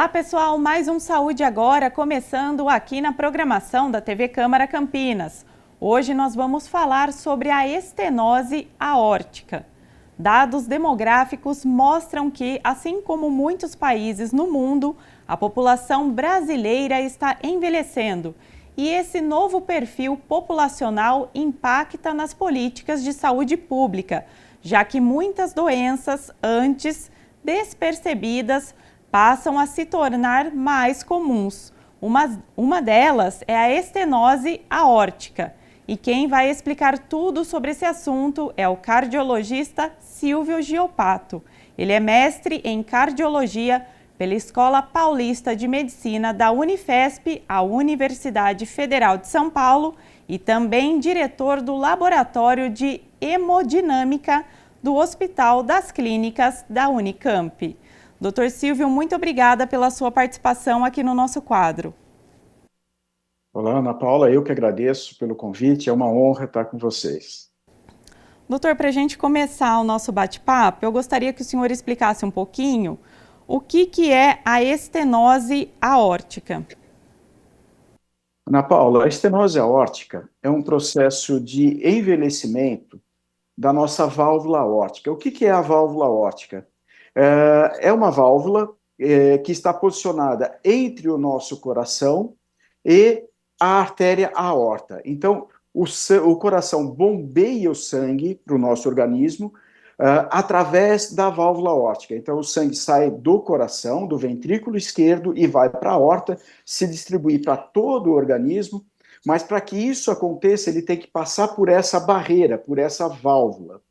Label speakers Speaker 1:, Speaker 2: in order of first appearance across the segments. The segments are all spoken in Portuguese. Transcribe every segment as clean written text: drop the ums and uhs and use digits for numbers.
Speaker 1: Olá pessoal, mais um Saúde Agora começando aqui na programação da TV Câmara Campinas. Hoje nós vamos falar sobre a estenose aórtica. Dados demográficos mostram que, assim como muitos países no mundo, a população brasileira está envelhecendo. E esse novo perfil populacional impacta nas políticas de saúde pública, já que muitas doenças antes despercebidas passam a se tornar mais comuns. Uma delas é a estenose aórtica. E quem vai explicar tudo sobre esse assunto é o cardiologista Silvio Giopato. Ele é mestre em cardiologia pela Escola Paulista de Medicina da Unifesp, a Universidade Federal de São Paulo, e também diretor do Laboratório de Hemodinâmica do Hospital das Clínicas da Unicamp. Dr. Silvio, muito obrigada pela sua participação aqui no nosso quadro.
Speaker 2: Olá, Ana Paula, eu que agradeço pelo convite, é uma honra estar com vocês.
Speaker 1: Doutor, para a gente começar o nosso bate-papo, eu gostaria que o senhor explicasse um pouquinho o que é a estenose aórtica.
Speaker 2: Ana Paula, a estenose aórtica é um processo de envelhecimento da nossa válvula aórtica. O que é a válvula aórtica? É uma válvula que está posicionada entre o nosso coração e a artéria aorta. Então, o coração bombeia o sangue para o nosso organismo através da válvula aórtica. Então, o sangue sai do coração, do ventrículo esquerdo e vai para a aorta, se distribuir para todo o organismo, mas para que isso aconteça, ele tem que passar por essa barreira, por essa válvula.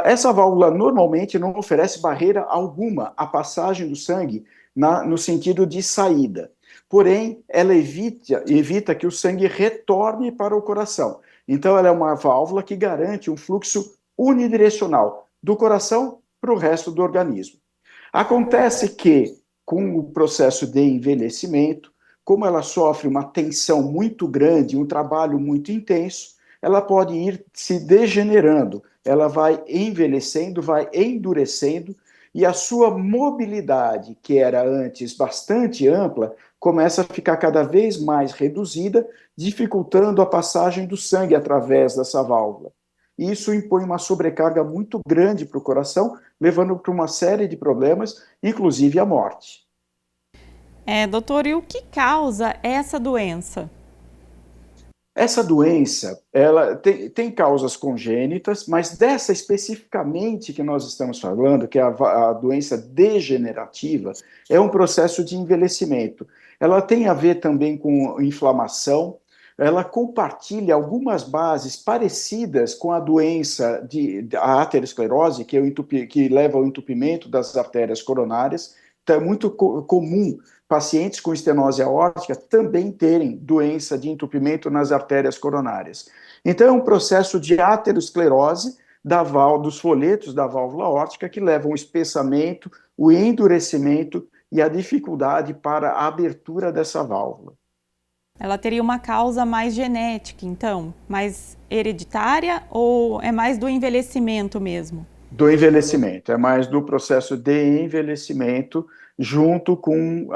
Speaker 2: Essa válvula normalmente não oferece barreira alguma à passagem do sangue no sentido de saída. Porém, ela evita que o sangue retorne para o coração. Então, ela é uma válvula que garante um fluxo unidirecional do coração para o resto do organismo. Acontece que, com o processo de envelhecimento, como ela sofre uma tensão muito grande, um trabalho muito intenso, ela pode ir se degenerando, ela vai envelhecendo, vai endurecendo, e a sua mobilidade, que era antes bastante ampla, começa a ficar cada vez mais reduzida, dificultando a passagem do sangue através dessa válvula. Isso impõe uma sobrecarga muito grande para o coração, levando para uma série de problemas, inclusive a morte.
Speaker 1: Doutor, e o que causa essa doença?
Speaker 2: Essa doença, ela tem causas congênitas, mas dessa especificamente que nós estamos falando, que é a doença degenerativa, é um processo de envelhecimento. Ela tem a ver também com inflamação, ela compartilha algumas bases parecidas com a doença a aterosclerose, que leva ao entupimento das artérias coronárias. Então, é muito comum pacientes com estenose aórtica também terem doença de entupimento nas artérias coronárias. Então, é um processo de aterosclerose dos folhetos da válvula aórtica que levam ao espessamento, o endurecimento e a dificuldade para a abertura dessa válvula.
Speaker 1: Ela teria uma causa mais genética, então? Mais hereditária ou é mais do envelhecimento mesmo?
Speaker 2: Do envelhecimento, é mais do processo de envelhecimento, junto com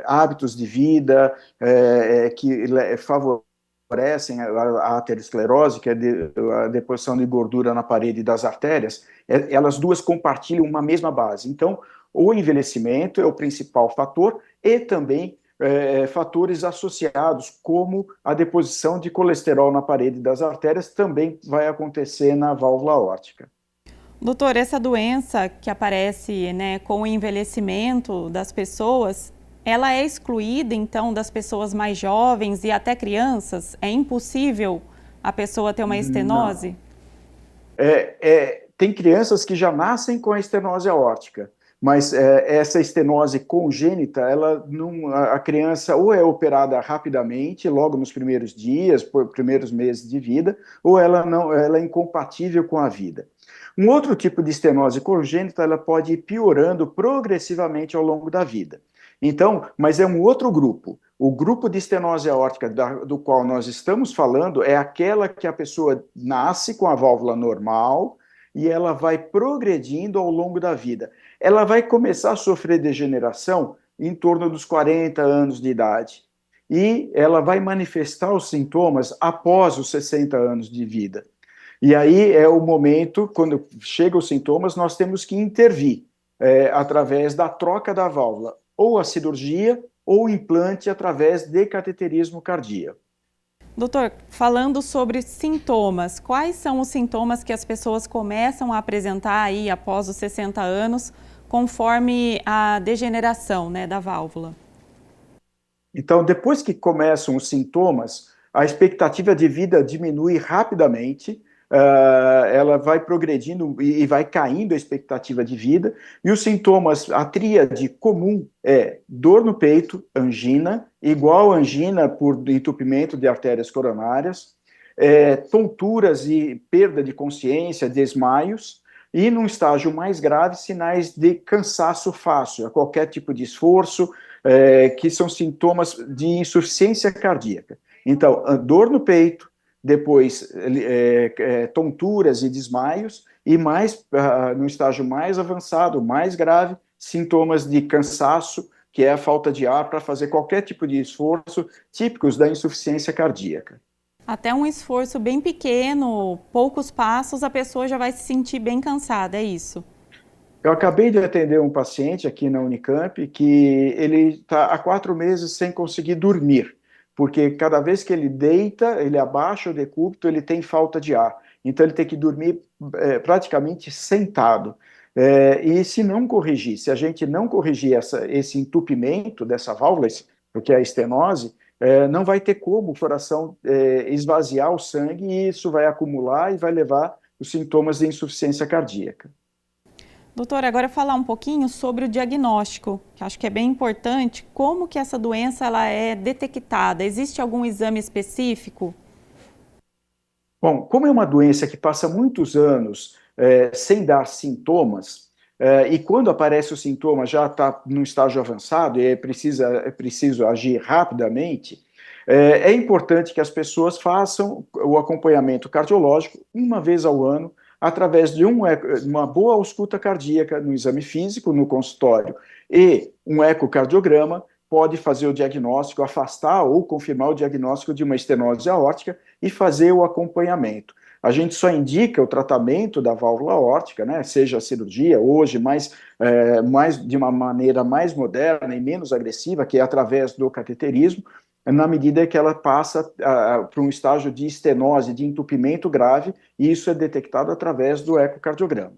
Speaker 2: hábitos de vida que favorecem a aterosclerose, que é a deposição de gordura na parede das artérias. Elas duas compartilham uma mesma base. Então, o envelhecimento é o principal fator e também fatores associados, como a deposição de colesterol na parede das artérias, também vai acontecer na válvula aórtica.
Speaker 1: Doutor, essa doença que aparece, com o envelhecimento das pessoas, ela é excluída, então, das pessoas mais jovens e até crianças? É impossível a pessoa ter uma estenose?
Speaker 2: Tem crianças que já nascem com a estenose aórtica, mas essa estenose congênita, a criança ou é operada rapidamente, logo nos primeiros dias, primeiros meses de vida, ou ela é incompatível com a vida. Um outro tipo de estenose congênita, ela pode ir piorando progressivamente ao longo da vida. Então, mas é um outro grupo. O grupo de estenose aórtica do qual nós estamos falando é aquela que a pessoa nasce com a válvula normal e ela vai progredindo ao longo da vida. Ela vai começar a sofrer degeneração em torno dos 40 anos de idade. E ela vai manifestar os sintomas após os 60 anos de vida. E aí é o momento, quando chegam os sintomas, nós temos que intervir através da troca da válvula, ou a cirurgia, ou o implante através de cateterismo cardíaco.
Speaker 1: Doutor, falando sobre sintomas, quais são os sintomas que as pessoas começam a apresentar aí após os 60 anos, conforme a degeneração, né, da válvula?
Speaker 2: Então, depois que começam os sintomas, a expectativa de vida diminui rapidamente, ela vai progredindo e vai caindo a expectativa de vida, e os sintomas, a tríade comum é dor no peito, angina, igual angina por entupimento de artérias coronárias, tonturas e perda de consciência, desmaios, e num estágio mais grave, sinais de cansaço fácil, a qualquer tipo de esforço, que são sintomas de insuficiência cardíaca. Então, dor no peito, depois tonturas e desmaios, e mais no estágio mais avançado, mais grave, sintomas de cansaço, que é a falta de ar para fazer qualquer tipo de esforço, típicos da insuficiência cardíaca.
Speaker 1: Até um esforço bem pequeno, poucos passos, a pessoa já vai se sentir bem cansada, é isso?
Speaker 2: Eu acabei de atender um paciente aqui na Unicamp que ele está há 4 meses sem conseguir dormir, porque cada vez que ele deita, ele abaixa o decúbito, ele tem falta de ar. Então ele tem que dormir praticamente sentado. E se não corrigir, se a gente não corrigir esse entupimento dessa válvula, porque é a estenose, não vai ter como o coração esvaziar o sangue e isso vai acumular e vai levar os sintomas de insuficiência cardíaca.
Speaker 1: Doutor, agora falar um pouquinho sobre o diagnóstico, que acho que é bem importante. Como que essa doença ela é detectada? Existe algum exame específico?
Speaker 2: Bom, como é uma doença que passa muitos anos sem dar sintomas, e quando aparece o sintoma já está num estágio avançado e é preciso agir rapidamente, é importante que as pessoas façam o acompanhamento cardiológico uma vez ao ano, através de uma boa ausculta cardíaca no exame físico, no consultório, e um ecocardiograma pode fazer o diagnóstico, afastar ou confirmar o diagnóstico de uma estenose aórtica e fazer o acompanhamento. A gente só indica o tratamento da válvula aórtica, né, seja a cirurgia, hoje, mais de uma maneira mais moderna e menos agressiva, que é através do cateterismo, na medida que ela passa para um estágio de estenose, de entupimento grave, e isso é detectado através do ecocardiograma.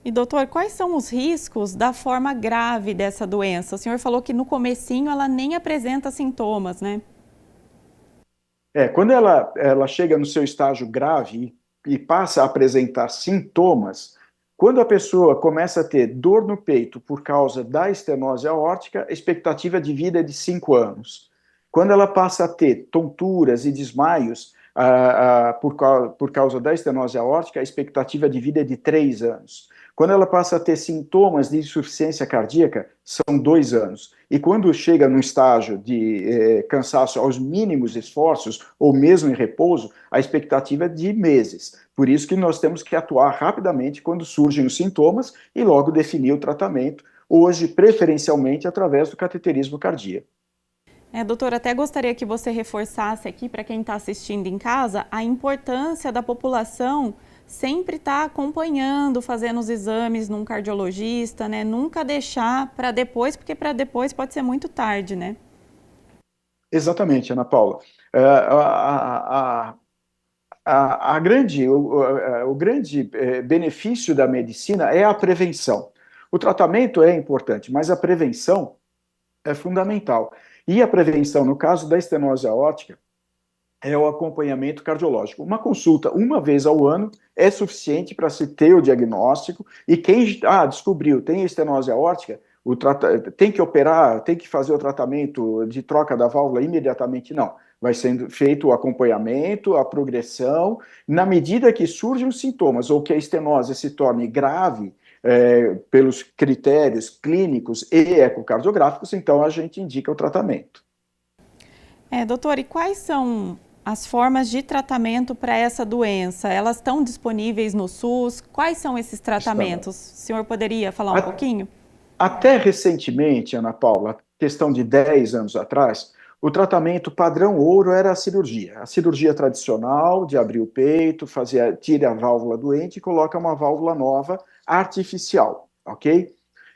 Speaker 1: E doutor, quais são os riscos da forma grave dessa doença? O senhor falou que no comecinho ela nem apresenta sintomas, né?
Speaker 2: Quando ela chega no seu estágio grave e passa a apresentar sintomas, quando a pessoa começa a ter dor no peito por causa da estenose aórtica, a expectativa de vida é de 5 anos. Quando ela passa a ter tonturas e desmaios por causa da estenose aórtica, a expectativa de vida é de 3 anos. Quando ela passa a ter sintomas de insuficiência cardíaca, são 2 anos. E quando chega num estágio de cansaço aos mínimos esforços, ou mesmo em repouso, a expectativa é de meses. Por isso que nós temos que atuar rapidamente quando surgem os sintomas e logo definir o tratamento, hoje preferencialmente através do cateterismo cardíaco.
Speaker 1: Doutor, até gostaria que você reforçasse aqui para quem está assistindo em casa a importância da população sempre estar acompanhando, fazendo os exames num cardiologista, né? Nunca deixar para depois, porque para depois pode ser muito tarde, né?
Speaker 2: Exatamente, Ana Paula. O grande benefício da medicina é a prevenção. O tratamento é importante, mas a prevenção é fundamental. E a prevenção, no caso da estenose aórtica, é o acompanhamento cardiológico. Uma consulta uma vez ao ano é suficiente para se ter o diagnóstico, e quem descobriu, tem estenose aórtica, tem que operar, tem que fazer o tratamento de troca da válvula imediatamente? Não. Vai sendo feito o acompanhamento, a progressão, na medida que surgem os sintomas ou que a estenose se torne grave, pelos critérios clínicos e ecocardiográficos, então a gente indica o tratamento.
Speaker 1: Doutor, e quais são as formas de tratamento para essa doença? Elas estão disponíveis no SUS? Quais são esses tratamentos? O senhor poderia falar um pouquinho?
Speaker 2: Até recentemente, Ana Paula, questão de 10 anos atrás, o tratamento padrão ouro era a cirurgia. A cirurgia tradicional de abrir o peito, tira a válvula doente e coloca uma válvula nova artificial, ok?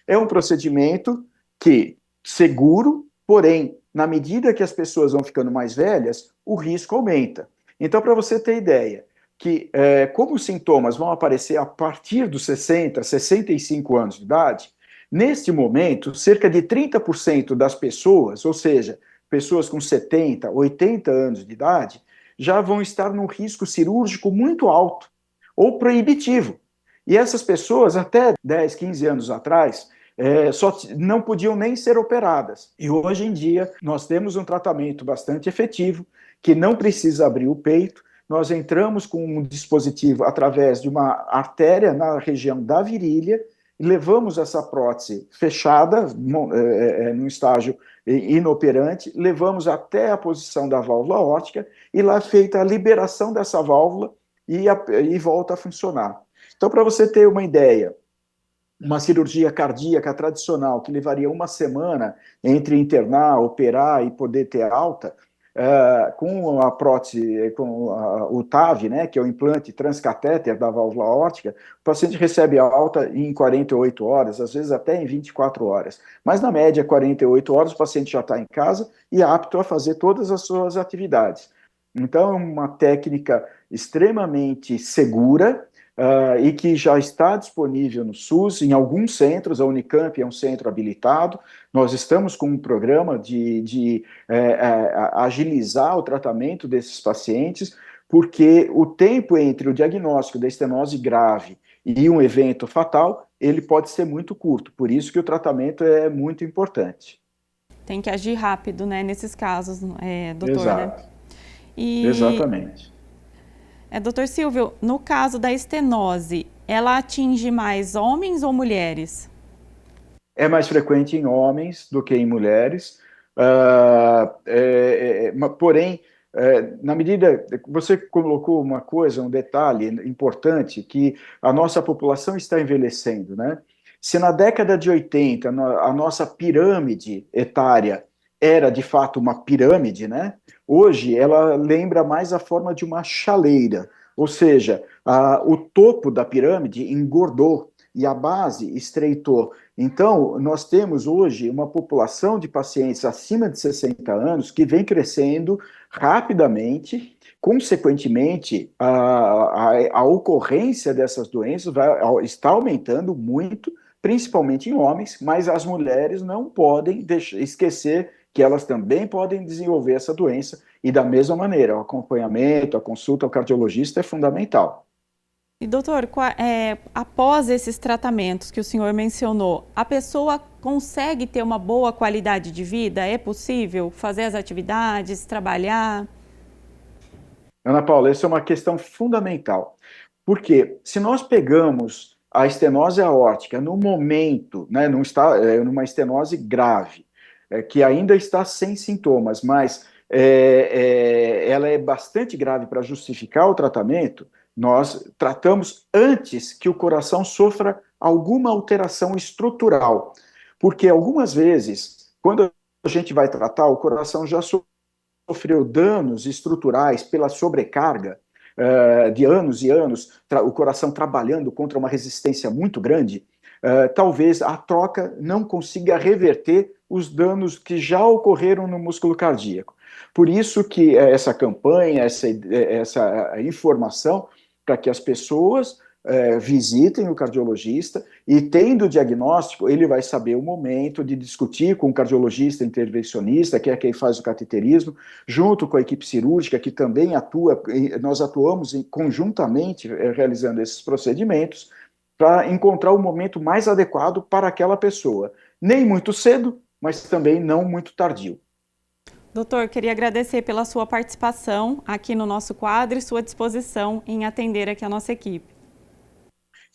Speaker 2: É um procedimento que seguro, porém, na medida que as pessoas vão ficando mais velhas, o risco aumenta. Então, para você ter ideia, que como os sintomas vão aparecer a partir dos 60, 65 anos de idade, neste momento, cerca de 30% das pessoas, ou seja, pessoas com 70, 80 anos de idade, já vão estar num risco cirúrgico muito alto ou proibitivo. E essas pessoas, até 10, 15 anos atrás, só não podiam nem ser operadas. E hoje em dia, nós temos um tratamento bastante efetivo, que não precisa abrir o peito. Nós entramos com um dispositivo através de uma artéria na região da virilha, levamos essa prótese fechada, num estágio inoperante, levamos até a posição da válvula aórtica e lá é feita a liberação dessa válvula e volta a funcionar. Então, para você ter uma ideia, uma cirurgia cardíaca tradicional que levaria uma semana entre internar, operar e poder ter alta, com a prótese, com o TAV, né, que é o implante transcatéter da válvula aórtica, o paciente recebe a alta em 48 horas, às vezes até em 24 horas. Mas, na média, 48 horas, o paciente já está em casa e apto a fazer todas as suas atividades. Então, é uma técnica extremamente segura, e que já está disponível no SUS, em alguns centros. A Unicamp é um centro habilitado. Nós estamos com um programa de agilizar o tratamento desses pacientes, porque o tempo entre o diagnóstico da estenose grave e um evento fatal, ele pode ser muito curto. Por isso que o tratamento é muito importante.
Speaker 1: Tem que agir rápido, né, nesses casos, doutor,
Speaker 2: Exato.
Speaker 1: né? E,
Speaker 2: Exatamente.
Speaker 1: doutor Silvio, no caso da estenose, ela atinge mais homens ou mulheres?
Speaker 2: É mais frequente em homens do que em mulheres, porém, na medida que você colocou uma coisa, um detalhe importante, que a nossa população está envelhecendo, né? Se na década de 80 a nossa pirâmide etária era de fato uma pirâmide, né? Hoje ela lembra mais a forma de uma chaleira, ou seja, o topo da pirâmide engordou e a base estreitou. Então, nós temos hoje uma população de pacientes acima de 60 anos que vem crescendo rapidamente. Consequentemente, a ocorrência dessas doenças está aumentando muito, principalmente em homens, mas as mulheres não podem esquecer que elas também podem desenvolver essa doença, e da mesma maneira, o acompanhamento, a consulta ao cardiologista é fundamental.
Speaker 1: E doutor, após esses tratamentos que o senhor mencionou, a pessoa consegue ter uma boa qualidade de vida? É possível fazer as atividades, trabalhar?
Speaker 2: Ana Paula, essa é uma questão fundamental, porque se nós pegamos a estenose aórtica no momento, né, numa estenose grave, que ainda está sem sintomas, mas ela é bastante grave para justificar o tratamento, nós tratamos antes que o coração sofra alguma alteração estrutural, porque algumas vezes, quando a gente vai tratar, o coração já sofreu danos estruturais pela sobrecarga de anos e anos, o coração trabalhando contra uma resistência muito grande, talvez a troca não consiga reverter os danos que já ocorreram no músculo cardíaco. Por isso que essa campanha, essa informação, para que as pessoas visitem o cardiologista e, tendo o diagnóstico, ele vai saber o momento de discutir com o cardiologista intervencionista, que é quem faz o cateterismo, junto com a equipe cirúrgica, que também atua. Nós atuamos conjuntamente realizando esses procedimentos para encontrar o momento mais adequado para aquela pessoa. Nem muito cedo, mas também não muito tardio.
Speaker 1: Doutor, queria agradecer pela sua participação aqui no nosso quadro e sua disposição em atender aqui a nossa equipe.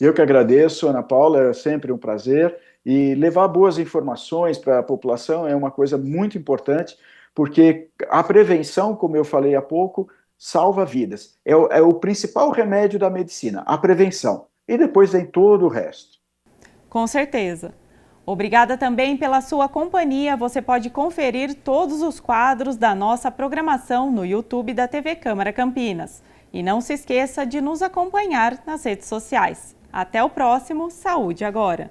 Speaker 2: Eu que agradeço, Ana Paula, é sempre um prazer, e levar boas informações para a população é uma coisa muito importante, porque a prevenção, como eu falei há pouco, salva vidas. É o principal remédio da medicina, a prevenção, e depois vem todo o resto.
Speaker 1: Com certeza. Obrigada também pela sua companhia. Você pode conferir todos os quadros da nossa programação no YouTube da TV Câmara Campinas. E não se esqueça de nos acompanhar nas redes sociais. Até o próximo Saúde Agora!